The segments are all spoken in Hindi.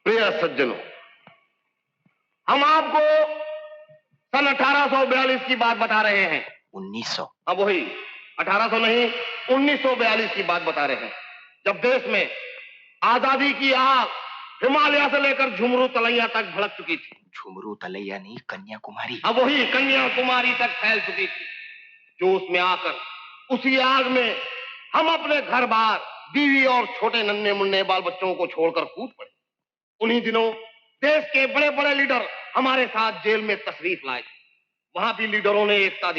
प्रिय सज्जनों, हम आपको सन 1842 की बात बता रहे हैं। 1900? अब वही 1800 नहीं, 1942 की बात बता रहे हैं, जब देश में आजादी की आग हिमालय से लेकर झुमरू तलैया तक भड़क चुकी थी। झुमरू तलैया नहीं, कन्याकुमारी। अब वही कन्याकुमारी तक फैल चुकी थी। जो उसमें आकर उसी आग में हम अपने घर बार, बीवी और छोटे नन्हे मुन्ने बाल बच्चों को छोड़कर कूद पड़े। उन्हीं दिनों देश के बड़े बड़े लीडर हमारे साथ जेल में तशरीफ लाए। वहां भी लीडरों ने एकता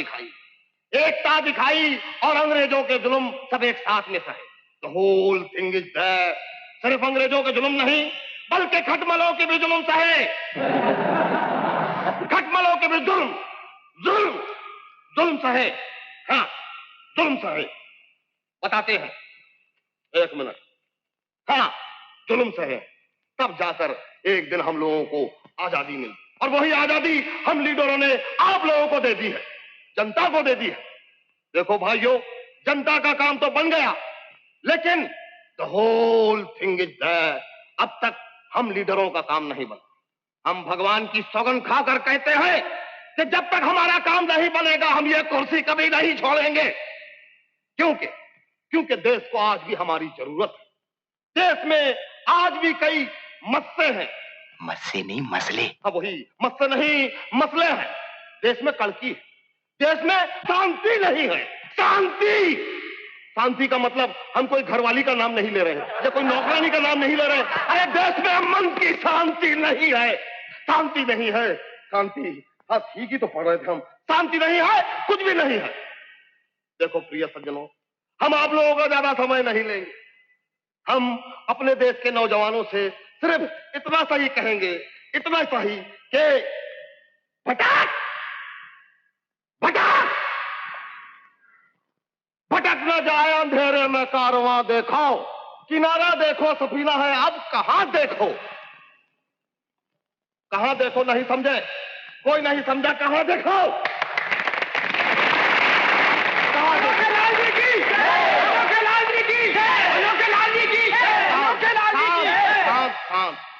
दिखाई और अंग्रेजों के जुल्म सब एक साथ में सहे। The whole thing is that. सिर्फ अंग्रेजों के जुल्म नहीं, बल्कि खटमलों के भी जुल्म सहे। खटमलों के भी जुल्म सहे। हाँ, जुल्म सहे। बताते हैं, एक मिनट। हाँ, जुल्म सहे, तब जाकर एक दिन हम लोगों को आजादी मिली। और वही आजादी हम लीडरों ने आप लोगों को दे दी है, जनता को दे दी है। देखो भाइयों, जनता का काम तो बन गया, लेकिन the whole thing is that, अब तक हम लीडरों का काम नहीं बना। हम भगवान की सौगंध खाकर कहते हैं कि जब तक हमारा काम नहीं बनेगा, हम ये कुर्सी कभी नहीं छोड़ेंगे। क्योंकि देश को आज भी हमारी जरूरत है। देश में आज भी कई मसले हैं। मसले नहीं, मसले। अब वही मसले नहीं, मसले हैं। देश में कड़की है, देश में शांति नहीं है। शांति का मतलब हम कोई घरवाली का नाम नहीं ले रहे हैं या कोई नौकरानी का नाम नहीं ले रहे। अरे देश में मन की शांति नहीं है। शांति नहीं है। शांति, हाँ ठीक ही तो पढ़ रहे थे हम। शांति नहीं है, कुछ भी नहीं है। देखो प्रिय सज्जनों, हम आप लोगों का ज्यादा समय नहीं लेंगे। हम अपने देश के नौजवानों से सिर्फ इतना सही कहेंगे, इतना सही कि भटक न जाए अंधेरे में कारवां, देखो किनारा, देखो सफीना है, अब कहां देखो नहीं समझे? कोई नहीं समझा, कहां देखो?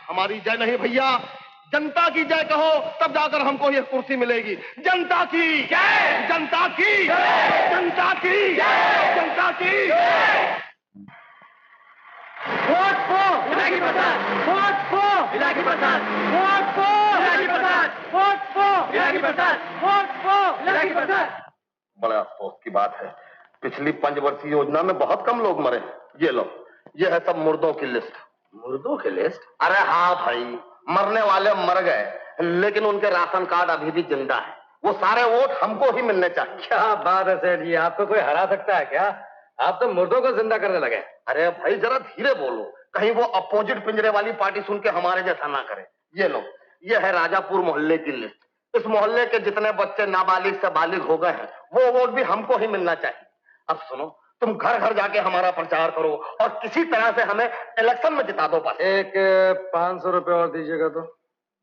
हमारी जय नहीं भैया, जनता की जय कहो, तब जाकर हमको ये कुर्सी मिलेगी। जनता की जय, जनता की जय, जनता की जय, जनता की जय। Vote for Ilaki Prasad, vote for Ilaki Prasad, vote for Ilaki Prasad, vote for Ilaki Prasad, vote for Ilaki Prasad. बड़ा अफसोस की बात है, पिछली 5 वर्षीय योजना में बहुत कम लोग मरे। ये लो, ये है सब मुर्दों की लिस्ट। मुर्दों की लिस्ट? अरे हाँ भाई, मरने वाले मर गए, लेकिन उनके राशन कार्ड अभी भी जिंदा है। वो सारे वोट हमको ही मिलने चाहिए। क्या बात है सेठ जी, आपको कोई हरा सकता है क्या? आप तो मुर्दों को जिंदा करने लगे। अरे भाई जरा धीरे बोलो, कहीं वो अपोजिट पिंजरे वाली पार्टी सुन के हमारे जैसा ना करे। ये लो, ये है राजापुर मोहल्ले की लिस्ट। इस मोहल्ले के जितने बच्चे नाबालिग से बालिग हो गए हैं, वो वोट भी हमको ही मिलना चाहिए। अब सुनो, तुम घर घर जाके हमारा प्रचार करो और किसी तरह से हमें इलेक्शन में जिता दो। बस एक 500 रुपए और दीजिएगा तो।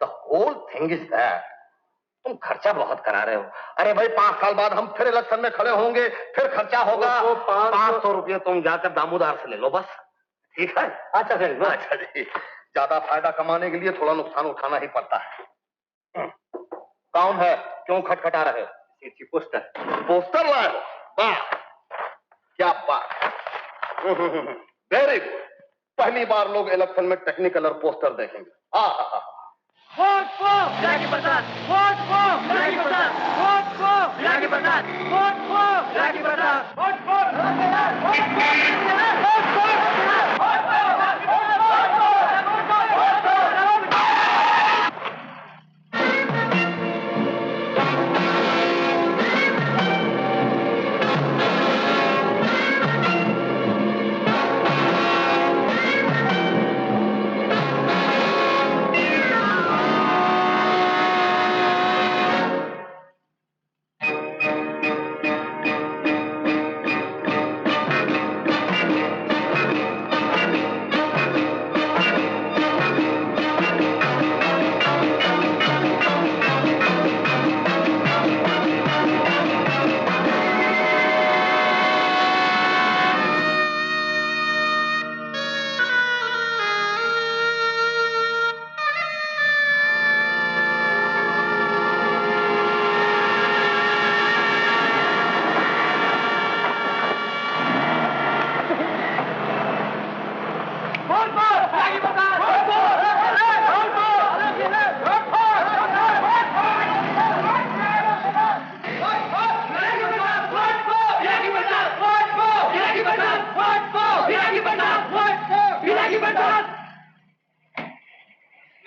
The whole thing is that. तुम खर्चा बहुत करा रहे हो। अरे भाई 5 साल बाद हम फिर इलेक्शन में खड़े होंगे, फिर खर्चा होगा। 500 रुपये तुम जाकर दामोदार से ले लो बस, ठीक है? अच्छा सर। अच्छा जी, ज्यादा फायदा कमाने के लिए थोड़ा नुकसान उठाना ही पड़ता है। कौन है, क्यों खटखटा रहे हो? पोस्टर लाए हो? वाह, क्या बात। Very good. पहली बार लोग इलेक्शन में टेक्निकल पोस्टर देखेंगे। Vote for Ilaki Prasad, vote for Ilaki Prasad, vote for Ilaki Prasad, vote for Ilaki Prasad, vote for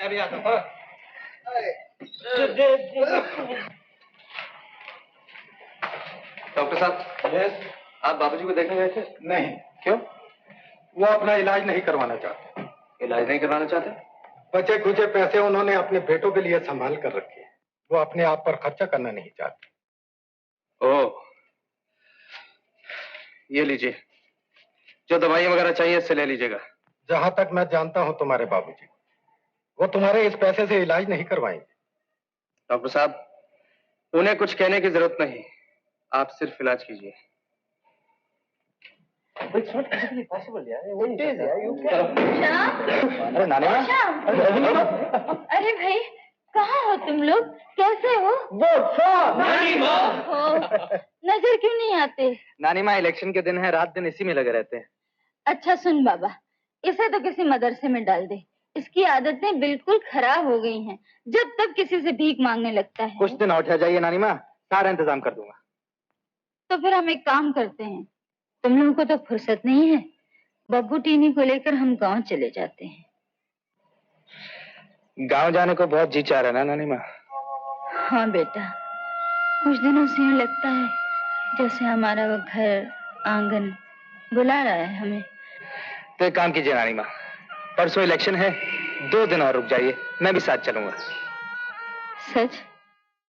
चलिए आता हूँ। डॉक्टर साहब, आप बाबूजी को देखने गए थे? नहीं, क्यों? वो अपना इलाज नहीं करवाना चाहते। इलाज नहीं करवाना चाहते? बचे कुचे पैसे उन्होंने अपने बेटों के लिए संभाल कर रखे हैं। वो अपने आप पर खर्चा करना नहीं चाहते। ओह, ये लीजिए, जो दवाइयाँ वगैरह चाहिए इससे ले लीजिएगा। जहां तक मैं जानता हूं तुम्हारे बाबूजी, वो तुम्हारे इस पैसे से इलाज नहीं करवाएंगे। डॉक्टर साहब, उन्हें कुछ कहने की जरूरत नहीं, आप सिर्फ इलाज कीजिए। अरे नानी माँ, अरे भाई, कहाँ हो तुम लोग? कैसे हो? नजर क्यों नहीं आते? नानी माँ इलेक्शन के दिन है, रात दिन इसी में लगे रहते हैं। अच्छा सुन बाबा, इसे तो किसी मदरसे में डाल दे। इसकी आदतें बिल्कुल खराब हो गई हैं। जब तब किसी से भीख मांगने लगता है। कुछ दिन और ठहर जाइए नानी माँ, सारा इंतजाम कर दूंगा। तो फिर हम एक काम करते हैं, तुम लोगों को तो फुर्सत नहीं है, बब्बू टीनी को लेकर हम गांव चले जाते हैं। गांव जाने को बहुत जी चाह रहा है ना नानी माँ? हाँ बेटा, कुछ दिनों से यूं लगता है जैसे हमारा वो घर आंगन बुला रहा है हमें। तो एक काम कीजिए नानी माँ, परसों इलेक्शन है, 2 दिन और रुक जाइए, मैं भी साथ चलूंगा। सच?